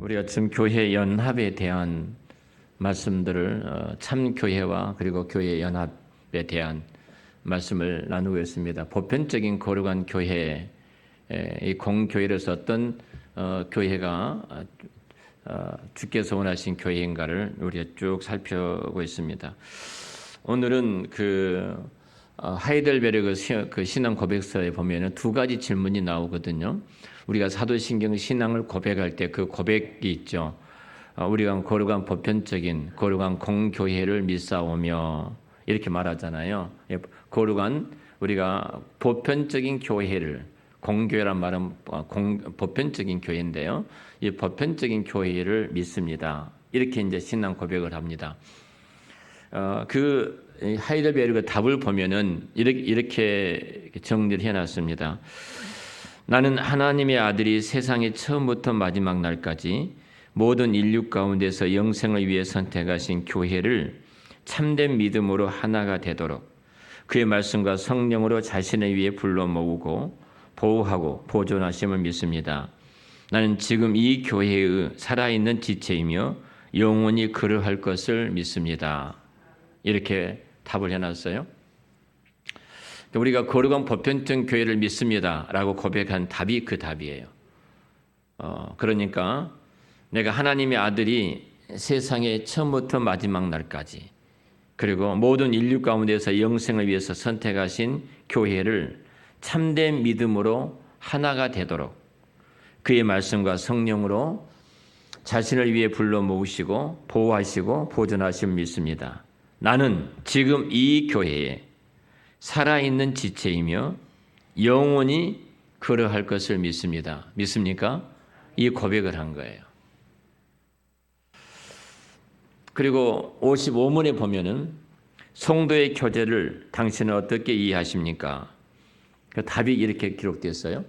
우리가 지금 교회 연합에 대한 말씀들을 참교회와 그리고 교회 연합에 대한 말씀을 나누고 있습니다. 보편적인 거룩한 교회, 이 공교회로서 어떤 교회가 주께서 원하신 교회인가를 우리가 쭉 살펴보고 있습니다. 오늘은 하이델베르그 그 신앙 고백서에 보면은 두 가지 질문이 나오거든요. 우리가 사도신경 신앙을 고백할 때 그 고백이 있죠. 우리가 거룩한 보편적인 거룩한 공교회를 믿사오며 이렇게 말하잖아요. 거룩한 우리가 보편적인 교회를 공교회란 말은 보편적인 교회인데요. 이 보편적인 교회를 믿습니다. 이렇게 이제 신앙 고백을 합니다. 하이델베르그 답을 보면은 이렇게 정리를 해놨습니다. 나는 하나님의 아들이 세상의 처음부터 마지막 날까지 모든 인류 가운데서 영생을 위해 선택하신 교회를 참된 믿음으로 하나가 되도록 그의 말씀과 성령으로 자신을 위해 불러 모으고 보호하고 보존하심을 믿습니다. 나는 지금 이 교회의 살아있는 지체이며 영원히 그러할 것을 믿습니다. 이렇게 답을 해놨어요. 우리가 거룩한 보편적 교회를 믿습니다라고 고백한 답이 그 답이에요. 그러니까 내가 하나님의 아들이 세상의 처음부터 마지막 날까지 그리고 모든 인류 가운데서 영생을 위해서 선택하신 교회를 참된 믿음으로 하나가 되도록 그의 말씀과 성령으로 자신을 위해 불러 모으시고 보호하시고 보존하심을 믿습니다. 나는 지금 이 교회에 살아있는 지체이며 영원히 그러할 것을 믿습니다. 믿습니까? 이 고백을 한 거예요. 그리고 55문에 보면은 성도의 교제를 당신은 어떻게 이해하십니까? 그 답이 이렇게 기록됐어요.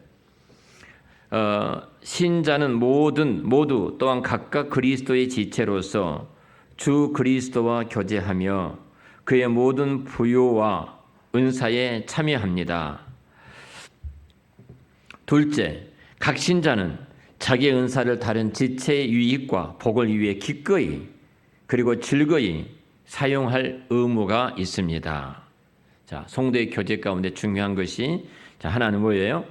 신자는 모두 또한 각각 그리스도의 지체로서 주 그리스도와 교제하며 그의 모든 부요와 은사에 참여합니다. 둘째, 각 신자는 자기의 은사를 다른 지체의 유익과 복을 위해 기꺼이 그리고 즐거이 사용할 의무가 있습니다. 자, 성도의 교제 가운데 중요한 것이 하나는 뭐예요?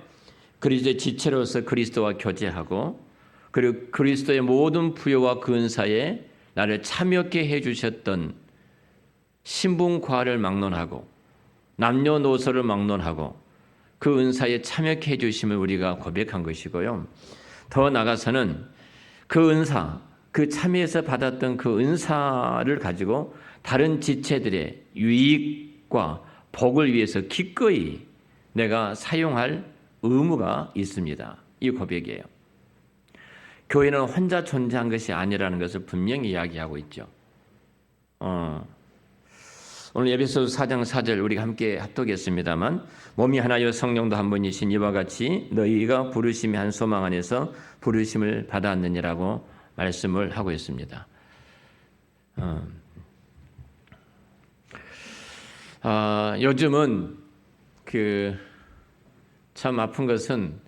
그리스도의 지체로서 그리스도와 교제하고 그리고 그리스도의 모든 부요와 그 은사에 나를 참여케 해주셨던 신분과를 막론하고 남녀노소를 막론하고 그 은사에 참여케 해주심을 우리가 고백한 것이고요. 더 나아가서는 그 은사, 그 참여에서 받았던 그 은사를 가지고 다른 지체들의 유익과 복을 위해서 기꺼이 내가 사용할 의무가 있습니다. 이 고백이에요. 교회는 혼자 존재한 것이 아니라는 것을 분명히 이야기하고 있죠. 오늘 에베소서 4장 4절 우리가 함께 합독했습니다만 몸이 하나여 성령도 한 분이신 이와 같이 너희가 부르심의 한 소망 안에서 부르심을 받았느니라고 말씀을 하고 있습니다. 요즘은 참 아픈 것은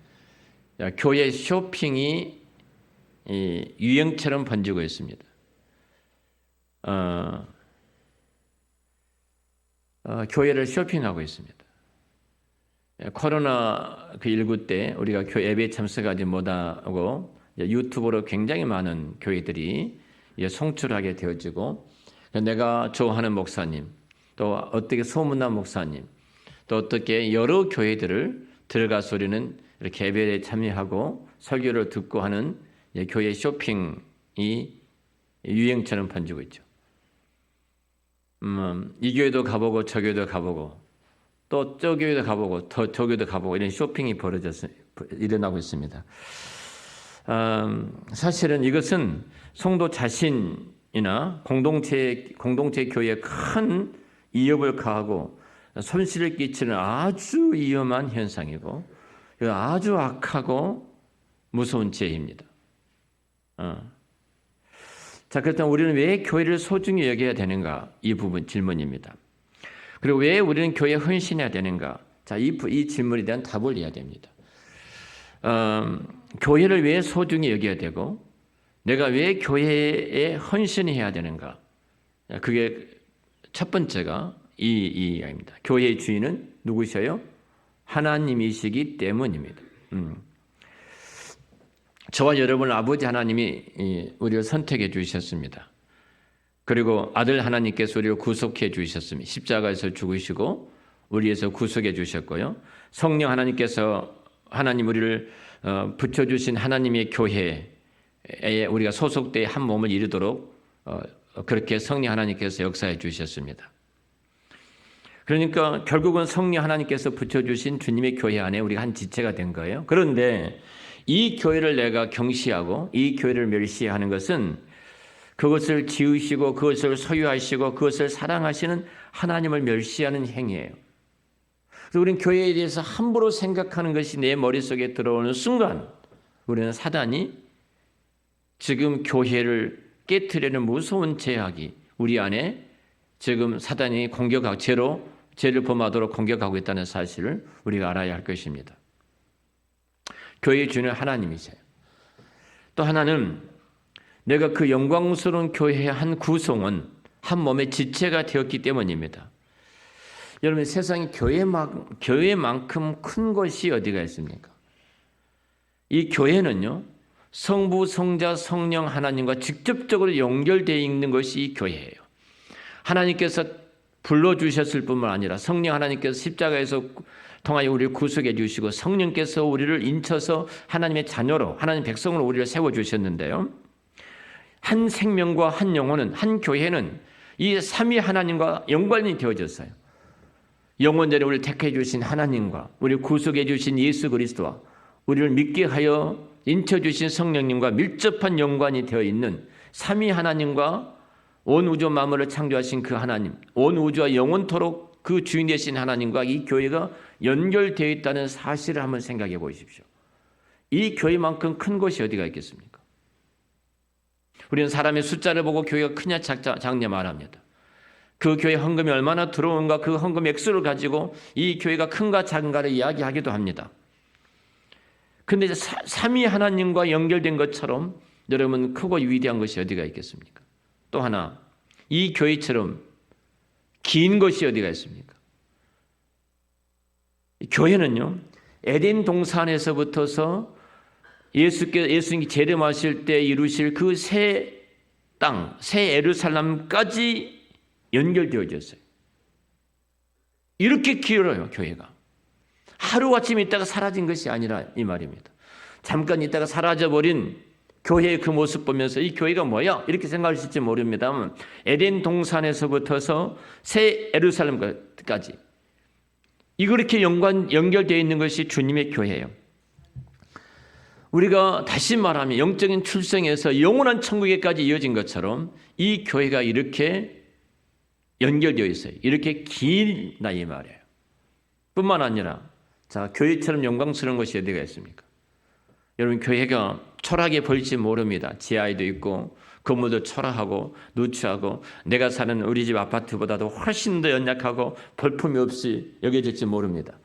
교회 쇼핑이 유행처럼 번지고 있습니다. 교회를 쇼핑하고 있습니다. 코로나 19 때 우리가 교회 예배에 참석하지 못하고 유튜브로 굉장히 많은 교회들이 송출하게 되어지고 내가 좋아하는 목사님 또 어떻게 소문난 목사님 또 어떻게 여러 교회들을 들어가서 우리는 이렇게 예배에 참여하고 설교를 듣고 하는 교회 쇼핑이 유행처럼 번지고 있죠. 이 교회도 가보고 저 교회도 가보고 또 저 교회도 가보고 저 교회도 가보고 이런 쇼핑이 일어나고 있습니다. 사실은 이것은 성도 자신이나 공동체 교회에 큰 위협을 가하고 손실을 끼치는 아주 위험한 현상이고 아주 악하고 무서운 죄입니다. 자, 그렇다면 우리는 왜 교회를 소중히 여겨야 되는가? 이 부분 질문입니다. 그리고 왜 우리는 교회에 헌신해야 되는가? 자, 이 질문에 대한 답을 해야 됩니다. 교회를 왜 소중히 여겨야 되고 내가 왜 교회에 헌신해야 되는가? 그게 첫 번째가 이 이야기입니다. 교회의 주인은 누구셔요? 하나님이시기 때문입니다. 저와 여러분 아버지 하나님이 우리를 선택해 주셨습니다. 그리고 아들 하나님께서 우리를 구속해 주셨습니다. 십자가에서 죽으시고 우리에서 구속해 주셨고요. 성령 하나님께서 하나님 우리를 붙여주신 하나님의 교회에 우리가 소속되어 한 몸을 이루도록 그렇게 성령 하나님께서 역사해 주셨습니다. 그러니까 결국은 성령 하나님께서 붙여주신 주님의 교회 안에 우리가 한 지체가 된 거예요. 그런데 이 교회를 내가 경시하고 이 교회를 멸시하는 것은 그것을 지으시고 그것을 소유하시고 그것을 사랑하시는 하나님을 멸시하는 행위예요. 그래서 우리는 교회에 대해서 함부로 생각하는 것이 내 머릿속에 들어오는 순간 우리는 사단이 지금 교회를 깨트리는 무서운 제약이 우리 안에 지금 사단이 공격하고 죄를 범하도록 공격하고 있다는 사실을 우리가 알아야 할 것입니다. 교회의 주는 하나님이세요. 또 하나는 내가 그 영광스러운 교회의 한 구성은 한 몸의 지체가 되었기 때문입니다. 여러분 세상에 교회만큼 큰 것이 어디가 있습니까? 이 교회는요. 성부, 성자, 성령 하나님과 직접적으로 연결되어 있는 것이 이 교회예요. 하나님께서 불러주셨을 뿐만 아니라 성령 하나님께서 십자가에서 통하여 우리를 구속해 주시고 성령께서 우리를 인쳐서 하나님의 자녀로 하나님 백성으로 우리를 세워주셨는데요. 한 생명과 한 영혼은 한 교회는 이 삼위 하나님과 연관이 되어졌어요. 영원전에 우리를 택해 주신 하나님과 우리를 구속해 주신 예수 그리스도와 우리를 믿게 하여 인쳐주신 성령님과 밀접한 연관이 되어 있는 삼위 하나님과 온 우주 만물을 창조하신 그 하나님, 온 우주와 영원토록 그 주인 되신 하나님과 이 교회가 연결되어 있다는 사실을 한번 생각해 보십시오. 이 교회만큼 큰 곳이 어디가 있겠습니까? 우리는 사람의 숫자를 보고 교회가 크냐 작냐 말합니다. 그 교회 헌금이 얼마나 들어온가 그 헌금 액수를 가지고 이 교회가 큰가 작은가를 이야기하기도 합니다. 그런데 삼위 하나님과 연결된 것처럼 여러분 크고 위대한 것이 어디가 있겠습니까? 또 하나 이 교회처럼 긴 것이 어디가 있습니까? 교회는요 에덴 동산에서부터서 예수님이 재림하실 때 이루실 그 새 땅, 새 예루살렘까지 연결되어졌어요. 이렇게 길어요 교회가. 하루아침에 있다가 사라진 것이 아니라 이 말입니다. 잠깐 있다가 사라져버린 교회의 그 모습 보면서 이 교회가 뭐야? 이렇게 생각하실지 모릅니다만 에덴 동산에서부터서 새 예루살렘까지 이렇게 연결되어 있는 것이 주님의 교회예요. 우리가 다시 말하면 영적인 출생에서 영원한 천국에까지 이어진 것처럼 이 교회가 이렇게 연결되어 있어요. 이렇게 길다 이 말이에요. 뿐만 아니라 자 교회처럼 영광스러운 것이 어디가 있습니까? 여러분 교회가 초라하게 보일지 모릅니다. 지하에도 있고 건물도 초라하고 누추하고 내가 사는 우리 집 아파트보다도 훨씬 더 연약하고 볼품이 없이 여겨질지 모릅니다.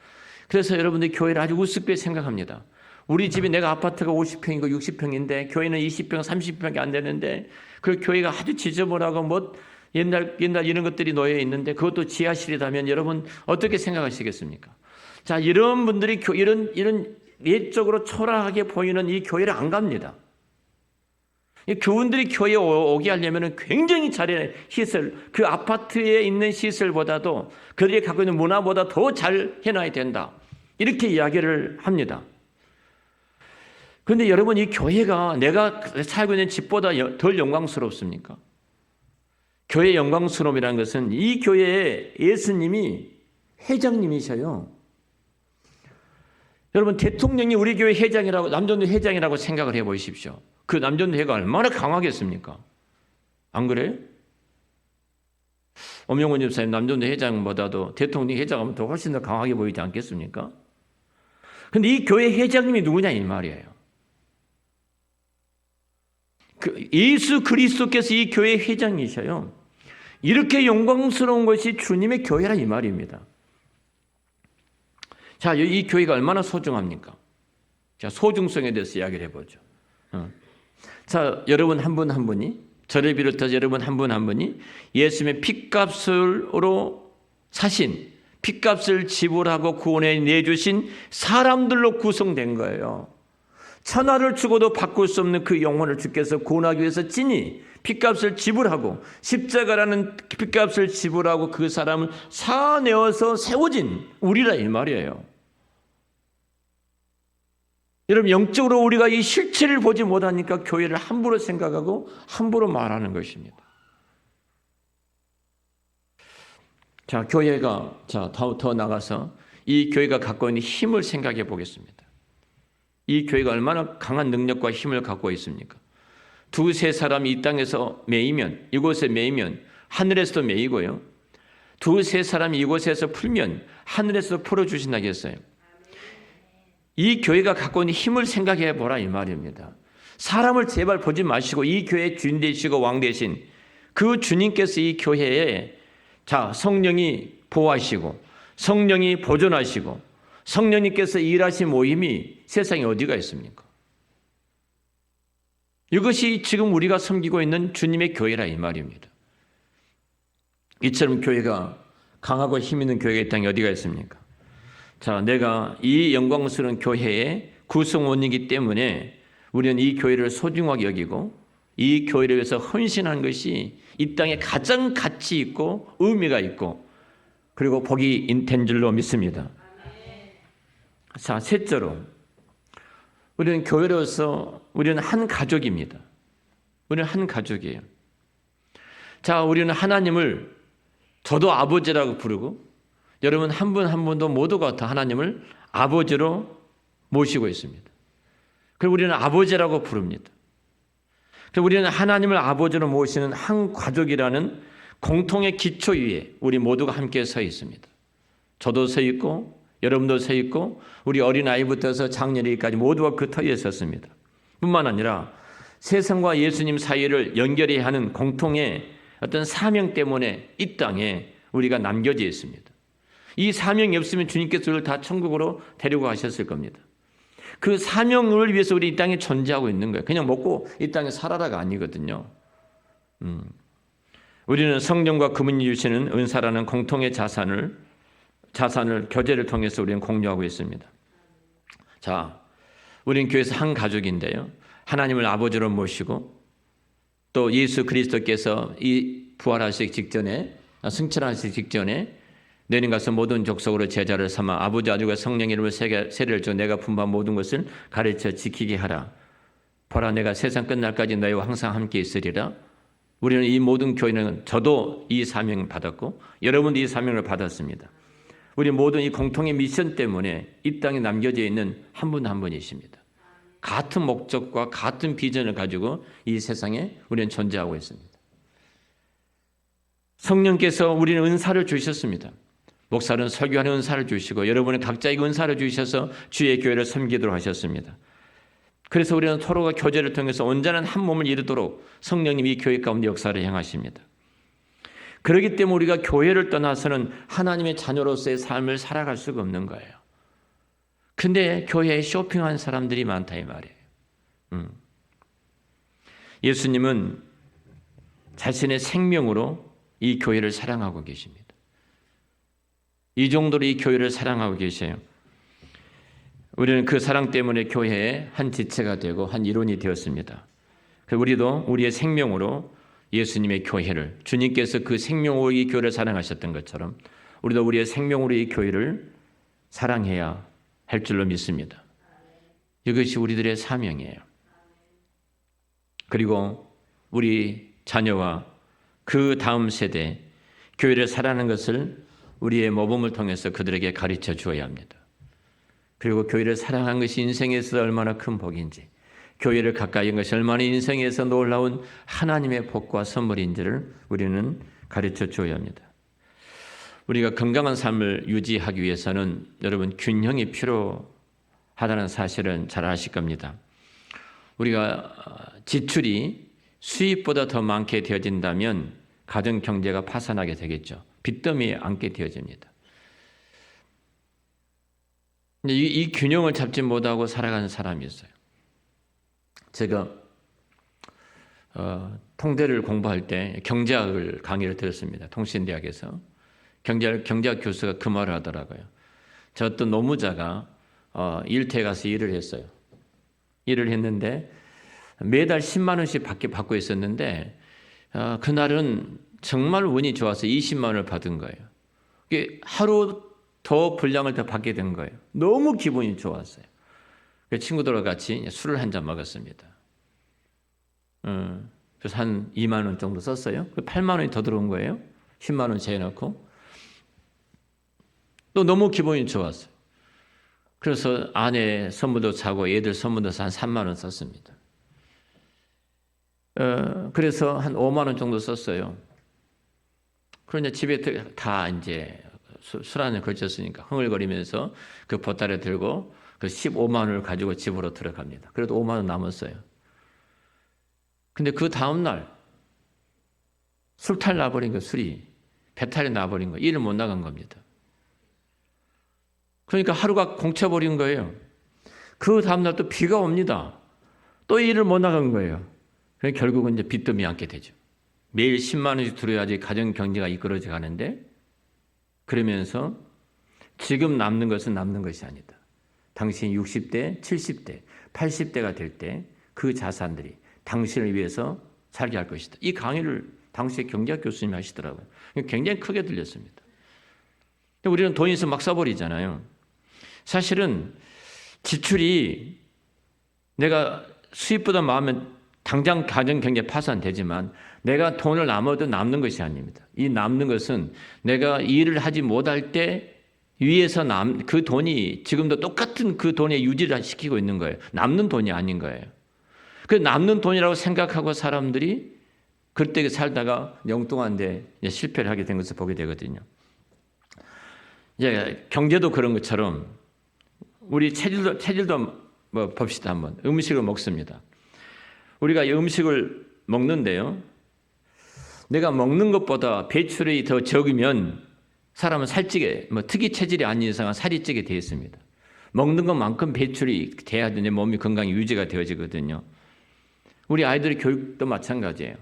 그래서 여러분들이 교회를 아주 우습게 생각합니다. 우리 집이 내가 아파트가 50평이고 60평인데 교회는 20평, 30평이 안 되는데 그 교회가 아주 지저분하고 뭐 옛날 이런 것들이 놓여 있는데 그것도 지하실이라면 여러분 어떻게 생각하시겠습니까? 자 이런 분들이 이런 예적으로 초라하게 보이는 이 교회를 안 갑니다. 이 교인들이 교회에 오게 하려면 굉장히 잘해 시설, 그 아파트에 있는 시설보다도 그들이 갖고 있는 문화보다 더 잘 해놔야 된다. 이렇게 이야기를 합니다. 그런데 여러분 이 교회가 내가 살고 있는 집보다 덜 영광스럽습니까? 교회의 영광스러움이라는 것은 이 교회의 예수님이 회장님이셔요. 여러분 대통령이 우리 교회 회장이라고 남전도 회장이라고 생각을 해보십시오. 그 남전도회가 얼마나 강하겠습니까? 안 그래요? 엄영원 집사님 남전도 회장보다도 대통령 회장하면 더 훨씬 더 강하게 보이지 않겠습니까? 그런데 이 교회 회장님이 누구냐 이 말이에요. 예수 그리스도께서 이 교회 회장이셔요. 이렇게 영광스러운 것이 주님의 교회라 이 말입니다. 자, 이 교회가 얼마나 소중합니까? 자, 소중성에 대해서 이야기를 해보죠. 자, 여러분 한 분 한 분이, 저를 비롯해서 여러분 한 분 한 분이 예수님의 핏값으로 사신, 핏값을 지불하고 구원해 내주신 사람들로 구성된 거예요. 천하를 주고도 바꿀 수 없는 그 영혼을 주께서 구원하기 위해서 친히 핏값을 지불하고 십자가라는 핏값을 지불하고 그 사람을 사내어서 세워진 우리라 이 말이에요. 여러분, 영적으로 우리가 이 실체를 보지 못하니까 교회를 함부로 생각하고 함부로 말하는 것입니다. 자, 교회가 더 나가서 이 교회가 갖고 있는 힘을 생각해 보겠습니다. 이 교회가 얼마나 강한 능력과 힘을 갖고 있습니까? 두세 사람이 이 땅에서 매이면, 이곳에 매이면 하늘에서도 매이고요. 두세 사람이 이곳에서 풀면 하늘에서도 풀어주신다겠어요. 이 교회가 갖고 있는 힘을 생각해 보라 이 말입니다. 사람을 제발 보지 마시고 이 교회의 주인 되시고 왕 되신 그 주님께서 이 교회에 성령이 보호하시고 성령이 보존하시고 성령님께서 일하신 모임이 세상에 어디가 있습니까? 이것이 지금 우리가 섬기고 있는 주님의 교회라 이 말입니다. 이처럼 교회가 강하고 힘 있는 교회가 이 땅에 어디가 있습니까? 자, 내가 이 영광스러운 교회의 구성원이기 때문에 우리는 이 교회를 소중하게 여기고 이 교회를 위해서 헌신한 것이 이 땅에 가장 가치 있고 의미가 있고 그리고 복이 된 줄로 믿습니다. 자, 셋째로 우리는 교회로서 우리는 한 가족입니다. 우리는 한 가족이에요. 자, 우리는 하나님을 저도 아버지라고 부르고 여러분 한 분 한 분도 모두가 다 하나님을 아버지로 모시고 있습니다. 그리고 우리는 아버지라고 부릅니다. 그리고 우리는 하나님을 아버지로 모시는 한 가족이라는 공통의 기초 위에 우리 모두가 함께 서 있습니다. 저도 서 있고 여러분도 서 있고 우리 어린아이부터 장년이까지 모두가 그 터위에 섰습니다. 뿐만 아니라 세상과 예수님 사이를 연결해야 하는 공통의 어떤 사명 때문에 이 땅에 우리가 남겨져 있습니다. 이 사명이 없으면 주님께서 우리를 다 천국으로 데리고 가셨을 겁니다. 그 사명을 위해서 우리 이 땅에 존재하고 있는 거예요. 그냥 먹고 이 땅에 살아라가 아니거든요. 우리는 성령과 그분이 주시는 은사라는 공통의 자산을 교제를 통해서 우리는 공유하고 있습니다. 자, 우리는 교회에서 한 가족인데요. 하나님을 아버지로 모시고 또 예수 그리스도께서 이 부활하시기 직전에 승천하시기 직전에 너희는 가서 모든 족속으로 제자를 삼아 아버지 아들과 성령의 이름으로 세례를 줘 내가 분부한 모든 것을 가르쳐 지키게 하라. 보라 내가 세상 끝날까지 너희와 항상 함께 있으리라. 우리는 이 모든 교회는 저도 이 사명을 받았고 여러분도 이 사명을 받았습니다. 우리 모든 이 공통의 미션 때문에 이 땅에 남겨져 있는 한 분 한 분이십니다. 같은 목적과 같은 비전을 가지고 이 세상에 우리는 존재하고 있습니다. 성령께서 우리는 은사를 주셨습니다. 목사는 설교하는 은사를 주시고 여러분은 각자에게 은사를 주셔서 주의 교회를 섬기도록 하셨습니다. 그래서 우리는 서로가 교제를 통해서 온전한 한 몸을 이루도록 성령님이 교회 가운데 역사를 행하십니다. 그렇기 때문에 우리가 교회를 떠나서는 하나님의 자녀로서의 삶을 살아갈 수가 없는 거예요. 근데 교회에 쇼핑한 사람들이 많다 이 말이에요. 예수님은 자신의 생명으로 이 교회를 사랑하고 계십니다. 이 정도로 이 교회를 사랑하고 계셔요. 우리는 그 사랑 때문에 교회의 한 지체가 되고 한 일원이 되었습니다. 우리도 우리의 생명으로 예수님의 교회를 주님께서 그 생명으로 이 교회를 사랑하셨던 것처럼 우리도 우리의 생명으로 이 교회를 사랑해야 할 줄로 믿습니다. 이것이 우리들의 사명이에요. 그리고 우리 자녀와 그 다음 세대 교회를 사랑하는 것을 우리의 모범을 통해서 그들에게 가르쳐 주어야 합니다. 그리고 교회를 사랑한 것이 인생에서 얼마나 큰 복인지 교회를 가까이 한 것이 얼마나 인생에서 놀라운 하나님의 복과 선물인지를 우리는 가르쳐 주어야 합니다. 우리가 건강한 삶을 유지하기 위해서는 여러분 균형이 필요하다는 사실은 잘 아실 겁니다. 우리가 지출이 수입보다 더 많게 되어진다면 가정 경제가 파산하게 되겠죠. 빚더미에 앉게 되어집니다. 이 균형을 잡지 못하고 살아가는 사람이 있어요. 제가 통대를 공부할 때 경제학을 강의를 들었습니다. 통신대학에서. 경제학 교수가 그 말을 하더라고요. 저 어떤 노무자가 일터에 가서 일을 했어요. 일을 했는데 매달 10만 원씩 받고 있었는데 그날은 정말 운이 좋아서 20만 원을 받은 거예요. 이게 하루 더 분량을 더 받게 된 거예요. 너무 기분이 좋았어요. 친구들과 같이 술을 한 잔 먹었습니다. 그래서 한 2만 원 정도 썼어요. 8만 원이 더 들어온 거예요. 10만 원 재놓고. 또 너무 기분이 좋았어요. 그래서 아내 선물도 사고 애들 선물도 사서 한 3만 원 썼습니다. 그래서 한 5만 원 정도 썼어요. 그러니 집에 다 이제 술 안에 걸쳤으니까 흥얼거리면서 그 보따리 들고 그 15만 원을 가지고 집으로 들어갑니다. 그래도 5만 원 남았어요. 근데 그 다음날 술탈 나버린 거, 술이 배탈이 나버린 거, 일을 못 나간 겁니다. 그러니까 하루가 공쳐버린 거예요. 그 다음날 또 비가 옵니다. 또 일을 못 나간 거예요. 그래서 결국은 이제 빚더미 앉게 되죠. 매일 10만 원씩 들어야지 가정 경제가 이끌어져 가는데, 그러면서 지금 남는 것은 남는 것이 아니다. 당신이 60대, 70대, 80대가 될 때 그 자산들이 당신을 위해서 살게 할 것이다. 이 강의를 당시에 경제학 교수님이 하시더라고요. 굉장히 크게 들렸습니다. 우리는 돈 있으면 막 써버리잖아요. 사실은 지출이 내가 수입보다 많으면 당장 가정 경제 파산되지만 내가 돈을 남아도 남는 것이 아닙니다. 이 남는 것은 내가 일을 하지 못할 때 위에서 그 돈이 지금도 똑같은 그 돈에 유지를 시키고 있는 거예요. 남는 돈이 아닌 거예요. 그 남는 돈이라고 생각하고 사람들이 그때 살다가 영뚱한데 실패를 하게 된 것을 보게 되거든요. 이제 경제도 그런 것처럼 우리 체질도 뭐 봅시다 한번. 음식을 먹습니다. 우리가 이 음식을 먹는데요. 내가 먹는 것보다 배출이 더 적으면 사람은 살찌게, 특이 체질이 아닌 이상은 살이 찌게 되어 있습니다. 먹는 것만큼 배출이 돼야 내 몸이 건강히 유지가 되어지거든요. 우리 아이들의 교육도 마찬가지예요.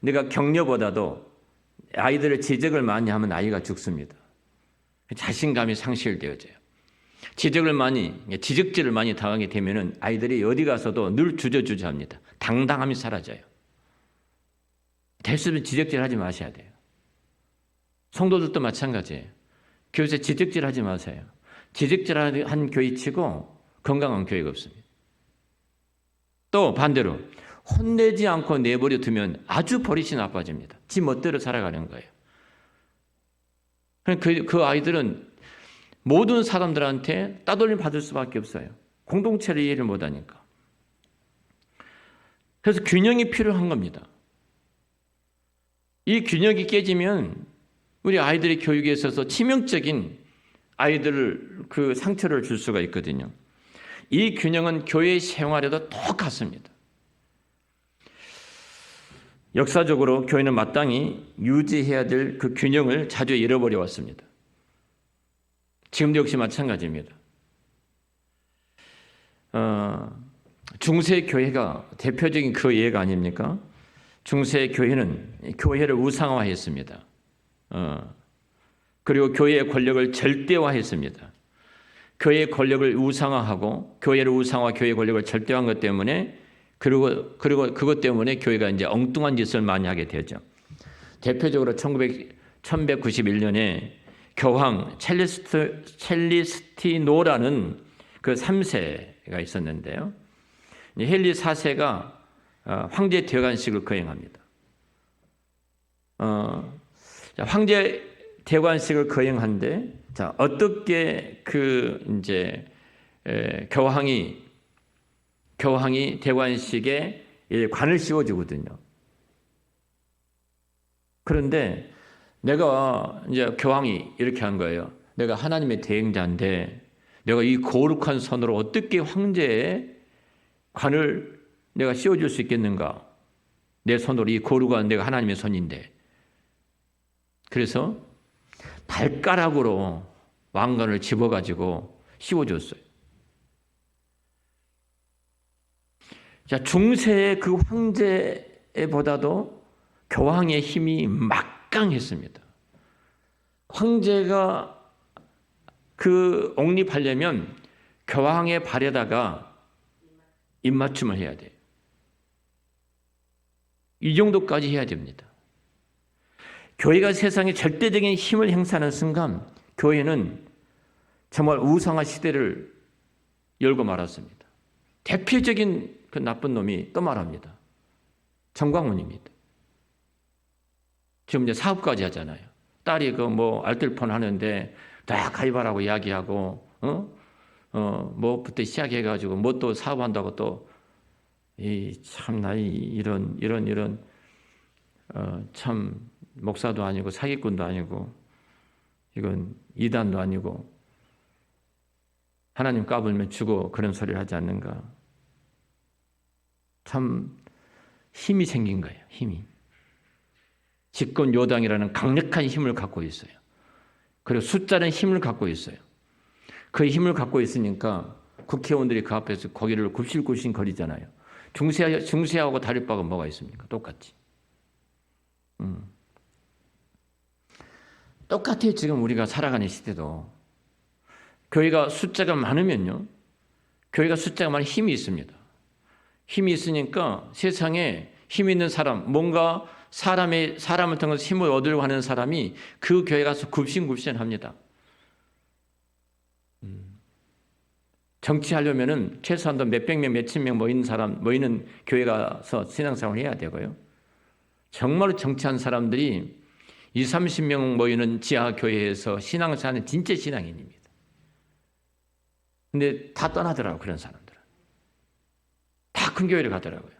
내가 격려보다도 아이들을 지적을 많이 하면 아이가 죽습니다. 자신감이 상실되어져요. 지적질을 많이 당하게 되면은 아이들이 어디 가서도 늘 주저주저합니다. 당당함이 사라져요. 됐으면 지적질 하지 마셔야 돼요. 성도들도 마찬가지예요. 교회에서 지적질 하지 마세요. 지적질한 교회 치고 건강한 교회가 없습니다. 또 반대로 혼내지 않고 내버려 두면 아주 버릇이 나빠집니다. 지 멋대로 살아가는 거예요. 그 아이들은 모든 사람들한테 따돌림 받을 수밖에 없어요. 공동체를 이해를 못하니까. 그래서 균형이 필요한 겁니다. 이 균형이 깨지면 우리 아이들의 교육에 있어서 치명적인 아이들 그 상처를 줄 수가 있거든요. 이 균형은 교회 생활에도 똑같습니다. 역사적으로 교회는 마땅히 유지해야 될 그 균형을 자주 잃어버려 왔습니다. 지금도 역시 마찬가지입니다. 중세 교회가 대표적인 그 예가 아닙니까? 중세 교회는 교회를 우상화했습니다. 그리고 교회의 권력을 절대화했습니다. 교회의 권력을 우상화하고 교회를 우상화, 교회의 권력을 절대화한 것 때문에 그리고 그것 때문에 교회가 이제 엉뚱한 짓을 많이 하게 되죠. 대표적으로 1191년에 교황 첼리스티노라는 그 3세가 있었는데요. 헨리 4세가 황제 대관식을 거행합니다. 황제 대관식을 거행한데, 자, 어떻게 교황이 대관식에 관을 씌워주거든요. 그런데 내가 이제 교황이 이렇게 한 거예요. 내가 하나님의 대행자인데 내가 이 거룩한 손으로 어떻게 황제의 관을 내가 씌워줄 수 있겠는가? 내 손으로 이 거룩한 내가 하나님의 손인데. 그래서 발가락으로 왕관을 집어가지고 씌워줬어요. 자, 중세의 그 황제 때보다도 교황의 힘이 막강했습니다. 황제가 그 옹립하려면 교황의 발에다가 입맞춤을 해야 돼요. 이 정도까지 해야 됩니다. 교회가 세상에 절대적인 힘을 행사하는 순간 교회는 정말 우상화 시대를 열고 말았습니다. 대표적인 그 나쁜 놈이 또 말합니다. 정광훈입니다. 지금 이제 사업까지 하잖아요. 딸이 그 뭐 알뜰폰 하는데 다 가입하라고 이야기하고 뭐부터 시작해가지고 뭐 또 사업한다고 또 이 참나 이런 참 목사도 아니고 사기꾼도 아니고 이건 이단도 아니고 하나님 까불면 주고 그런 소리를 하지 않는가. 참 힘이 생긴 거예요. 힘이. 집권 여당이라는 강력한 힘을 갖고 있어요. 그리고 숫자는 힘을 갖고 있어요. 그 힘을 갖고 있으니까 국회의원들이 그 앞에서 고개를 굽실굽실 거리잖아요. 중세하고 다를 바가 뭐가 있습니까? 똑같지. 똑같아요. 지금 우리가 살아가는 시대도. 교회가 숫자가 많으면요. 교회가 숫자가 많은 힘이 있습니다. 힘이 있으니까 세상에 힘 있는 사람, 뭔가 사람을 통해서 힘을 얻으려고 하는 사람이 그 교회 가서 굽신굽신합니다. 정치하려면은 최소한도 몇백 명, 몇천 명 모이는 교회 가서 신앙생활을 해야 되고요. 정말로 정치한 사람들이 20, 30명 모이는 지하 교회에서 신앙생활은 진짜 신앙인입니다. 근데 다 떠나더라고요. 그런 사람들은. 다 큰 교회를 가더라고요.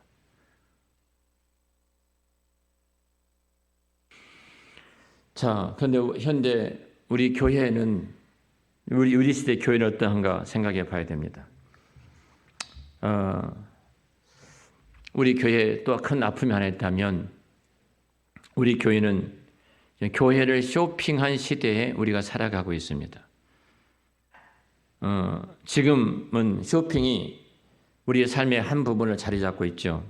자, 그런데 현대 우리 교회는 우리 시대 교회는 어떠한가 생각해 봐야 됩니다. 우리 교회에 또 큰 아픔이 하나 있다면 우리 교회는 교회를 쇼핑한 시대에 우리가 살아가고 있습니다. 지금은 쇼핑이 우리의 삶의 한 부분을 자리 잡고 있죠.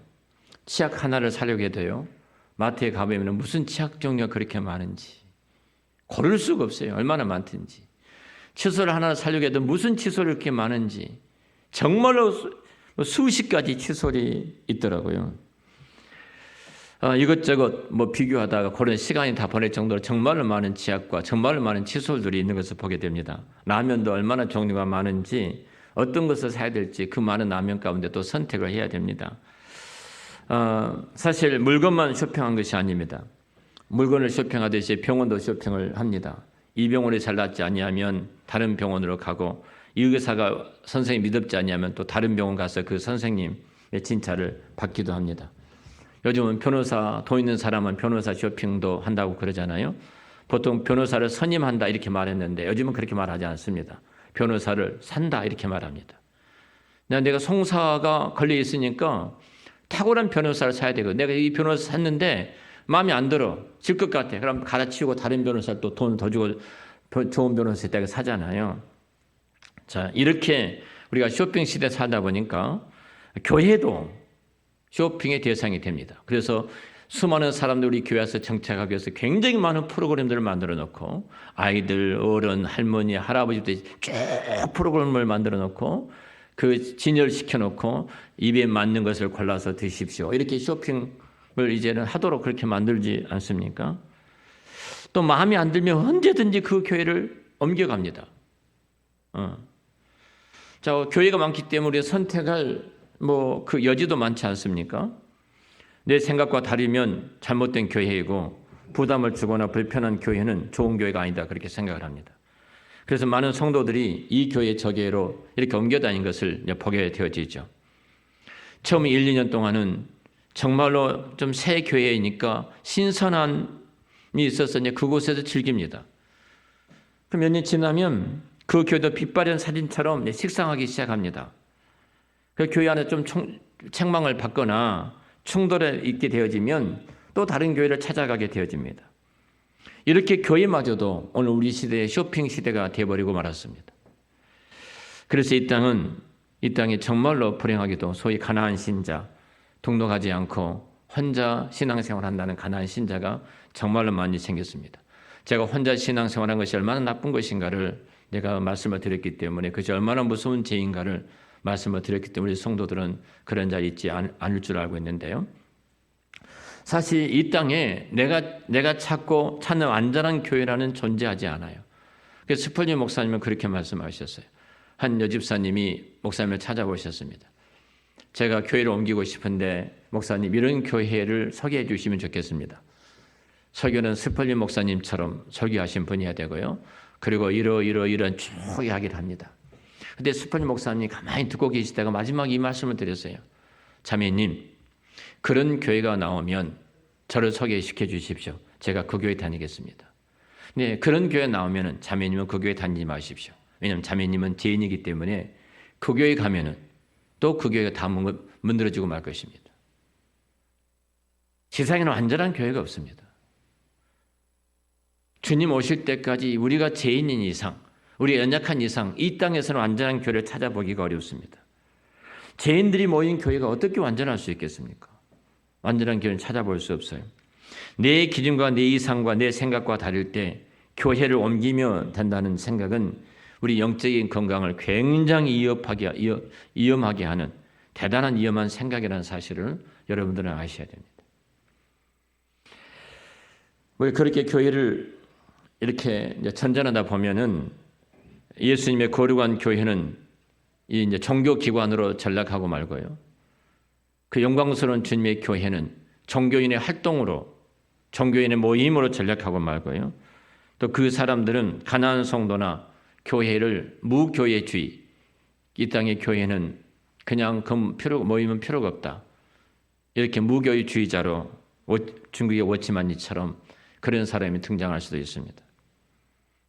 치약 하나를 사려고 해도요. 마트에 가보면 무슨 치약 종류가 그렇게 많은지 고를 수가 없어요. 얼마나 많든지. 칫솔 하나 사려고 해도 무슨 칫솔이 이렇게 많은지 정말로 수십 가지 칫솔이 있더라고요. 이것저것 뭐 비교하다가 그런 시간이 다 보낼 정도로 정말로 많은 치약과 정말로 많은 칫솔들이 있는 것을 보게 됩니다. 라면도 얼마나 종류가 많은지 어떤 것을 사야 될지 그 많은 라면 가운데 또 선택을 해야 됩니다. 사실 물건만 쇼핑한 것이 아닙니다. 물건을 쇼핑하듯이 병원도 쇼핑을 합니다. 이 병원이 잘 낫지 아니하면 다른 병원으로 가고 이 의사가 선생님이 믿었지 아니하면 또 다른 병원 가서 그 선생님의 진찰을 받기도 합니다. 요즘은 변호사, 돈 있는 사람은 변호사 쇼핑도 한다고 그러잖아요. 보통 변호사를 선임한다 이렇게 말했는데 요즘은 그렇게 말하지 않습니다. 변호사를 산다 이렇게 말합니다. 내가 송사가 걸려 있으니까 탁월한 변호사를 사야 되고 내가 이 변호사 샀는데 마음에 안 들어 질 것 같아. 그럼 갈아치우고 다른 변호사를 또 돈 더 주고 좋은 변호사 때가 사잖아요. 자, 이렇게 우리가 쇼핑 시대에 살다 보니까 교회도 쇼핑의 대상이 됩니다. 그래서 수많은 사람들이 우리 교회에서 정착하기 위해서 굉장히 많은 프로그램들을 만들어 놓고 아이들, 어른, 할머니, 할아버지들 쭉 프로그램을 만들어 놓고 그 진열시켜 놓고 입에 맞는 것을 골라서 드십시오. 이렇게 쇼핑을 이제는 하도록 그렇게 만들지 않습니까? 또 마음에 안 들면 언제든지 그 교회를 옮겨갑니다. 자, 교회가 많기 때문에 선택할 그 여지도 많지 않습니까? 내 생각과 다르면 잘못된 교회이고 부담을 주거나 불편한 교회는 좋은 교회가 아니다 그렇게 생각을 합니다. 그래서 많은 성도들이 이 교회 저 교회로 이렇게 옮겨 다닌 것을 보게 되어지죠. 처음 1, 2년 동안은 정말로 좀 새 교회이니까 신선함이 있어서 이제 그곳에서 즐깁니다. 몇 년 지나면 그 교회도 빛바랜 사진처럼 식상하기 시작합니다. 그 교회 안에 좀 책망을 받거나 충돌에 있게 되어지면 또 다른 교회를 찾아가게 되어집니다. 이렇게 교회마저도 오늘 우리 시대의 쇼핑 시대가 되어버리고 말았습니다. 그래서 이 땅에 정말로 불행하게도 소위 가나안 신자, 등록하지 않고 혼자 신앙생활 한다는 가난한 신자가 정말로 많이 생겼습니다. 제가 혼자 신앙생활한 것이 얼마나 나쁜 것인가를 내가 말씀을 드렸기 때문에 그것이 얼마나 무서운 죄인가를 말씀을 드렸기 때문에 우리 성도들은 그런 자리 있지 않을 줄 알고 있는데요. 사실 이 땅에 내가 찾는 완전한 교회라는 존재하지 않아요. 그래서 스펄전 목사님은 그렇게 말씀하셨어요. 한 여집사님이 목사님을 찾아오셨습니다. 제가 교회를 옮기고 싶은데 목사님 이런 교회를 소개해 주시면 좋겠습니다. 설교는 스펄전 목사님처럼 설교하신 분이어야 되고요. 그리고 이런 쭉 이야기를 합니다. 근데 스펄전 목사님이 가만히 듣고 계시다가 마지막에 이 말씀을 드렸어요. 자매님, 그런 교회가 나오면 저를 소개시켜 주십시오. 제가 그 교회 다니겠습니다. 네, 그런 교회 나오면 자매님은 그 교회 다니지 마십시오. 왜냐하면 자매님은 죄인이기 때문에 그 교회 가면은 또 그 교회가 다 문드러지고 말 것입니다. 세상에는 완전한 교회가 없습니다. 주님 오실 때까지 우리가 죄인인 이상, 우리가 연약한 이상 이 땅에서는 완전한 교회를 찾아보기가 어렵습니다. 죄인들이 모인 교회가 어떻게 완전할 수 있겠습니까? 완전한 교회는 찾아볼 수 없어요. 내 기준과 내 이상과 내 생각과 다를 때 교회를 옮기면 된다는 생각은 우리 영적인 건강을 굉장히 위험하게 하는 대단한 위험한 생각이라는 사실을 여러분들은 아셔야 됩니다. 우리 그렇게 교회를 이렇게 전전하다 보면은 예수님의 거룩한 교회는 이제 종교기관으로 전락하고 말고요. 그 영광스러운 주님의 교회는 종교인의 활동으로, 종교인의 모임으로 전락하고 말고요. 또 그 사람들은 가난한 성도나 교회를 무교회주의, 이 땅의 교회는 그냥 모이면 필요가 없다. 이렇게 무교회주의자로 중국의 워치만니처럼 그런 사람이 등장할 수도 있습니다.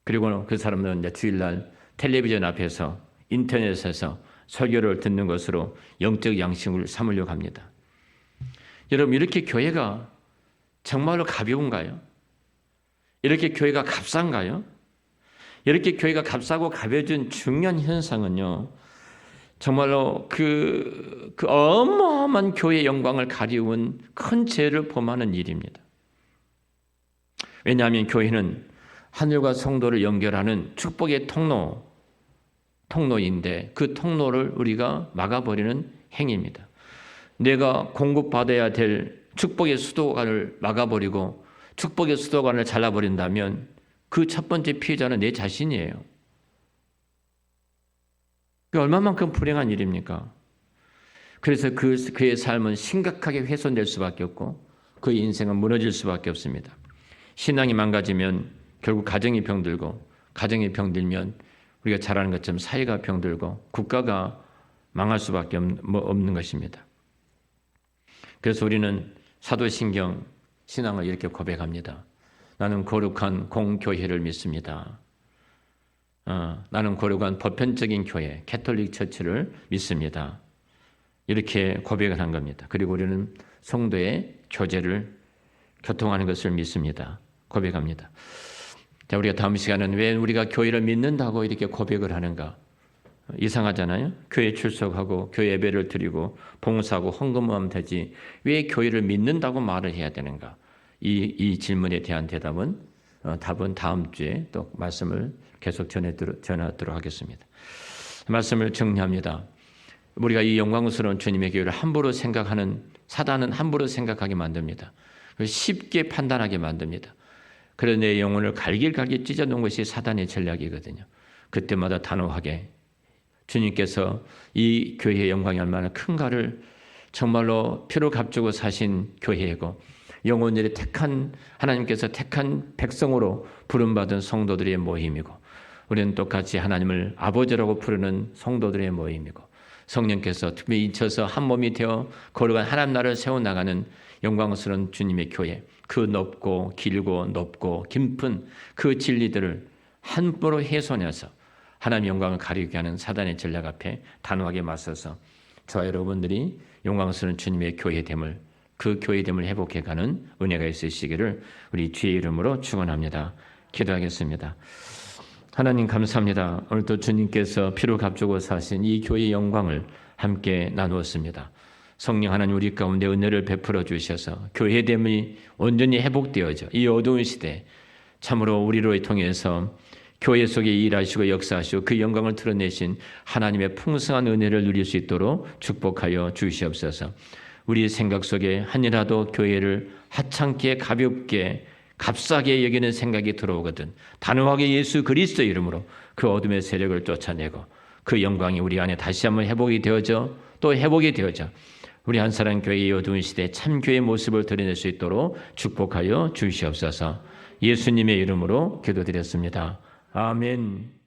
그리고 그 사람들은 이제 주일날 텔레비전 앞에서 인터넷에서 설교를 듣는 것으로 영적 양식을 삼으려고 합니다. 여러분, 이렇게 교회가 정말로 가벼운가요? 이렇게 교회가 값싼가요? 이렇게 교회가 값싸고 가벼워진 중요한 현상은요, 정말로 그 어마어마한 교회의 영광을 가리운 큰 죄를 범하는 일입니다. 왜냐하면 교회는 하늘과 성도를 연결하는 축복의 통로인데 그 통로를 우리가 막아버리는 행위입니다. 내가 공급받아야 될 축복의 수도관을 막아버리고 축복의 수도관을 잘라버린다면 그 첫 번째 피해자는 내 자신이에요. 그게 얼마만큼 불행한 일입니까? 그래서 그의 삶은 심각하게 훼손될 수밖에 없고 그의 인생은 무너질 수밖에 없습니다. 신앙이 망가지면 결국 가정이 병들고 가정이 병들면 우리가 잘 아는 것처럼 사회가 병들고 국가가 망할 수밖에 없는 것입니다. 그래서 우리는 사도신경 신앙을 이렇게 고백합니다. 나는 거룩한 공교회를 믿습니다. 나는 거룩한 보편적인 교회, 캐톨릭 처치를 믿습니다. 이렇게 고백을 한 겁니다. 그리고 우리는 성도의 교제를 교통하는 것을 믿습니다. 고백합니다. 자, 우리가 다음 시간은 왜 우리가 교회를 믿는다고 이렇게 고백을 하는가? 이상하잖아요. 교회 출석하고 교회 예배를 드리고 봉사하고 헌금하면 되지 왜 교회를 믿는다고 말을 해야 되는가? 이 질문에 대한 답은 다음 주에 또 말씀을 계속 전하도록 하겠습니다. 말씀을 정리합니다. 우리가 이 영광스러운 주님의 교회를 함부로 생각하는 사단은 함부로 생각하게 만듭니다. 쉽게 판단하게 만듭니다. 그래서 내 영혼을 갈길갈길 찢어놓은 것이 사단의 전략이거든요. 그때마다 단호하게 주님께서 이 교회의 영광이 얼마나 큰가를 정말로 피로 값주고 사신 교회이고 영혼들이 하나님께서 택한 백성으로 부름받은 성도들의 모임이고 우리는 똑같이 하나님을 아버지라고 부르는 성도들의 모임이고 성령께서 특별히 인쳐서 한 몸이 되어 거룩한 하나님 나라를 세워나가는 영광스러운 주님의 교회, 그 높고 길고 높고 깊은 그 진리들을 함부로 훼손해서 하나님의 영광을 가리게 하는 사단의 전략 앞에 단호하게 맞서서 저와 여러분들이 영광스러운 주님의 교회됨을 그 교회됨을 회복해가는 은혜가 있으시기를 우리 주의 이름으로 축원합니다. 기도하겠습니다. 하나님 감사합니다. 오늘도 주님께서 피로 값주고 사신 이 교회의 영광을 함께 나누었습니다. 성령 하나님 우리 가운데 은혜를 베풀어 주셔서 교회됨이 온전히 회복되어져 이 어두운 시대 참으로 우리로 통해서 교회 속에 일하시고 역사하시고 그 영광을 드러내신 하나님의 풍성한 은혜를 누릴 수 있도록 축복하여 주시옵소서. 우리 생각 속에 한이라도 교회를 하찮게 가볍게 값싸게 여기는 생각이 들어오거든 단호하게 예수 그리스도의 이름으로 그 어둠의 세력을 쫓아내고 그 영광이 우리 안에 다시 한번 회복이 되어져 또 회복이 되어져 우리 한사랑교회의 어두운 시대에 참교회의 모습을 드러낼 수 있도록 축복하여 주시옵소서. 예수님의 이름으로 기도드렸습니다. 아멘.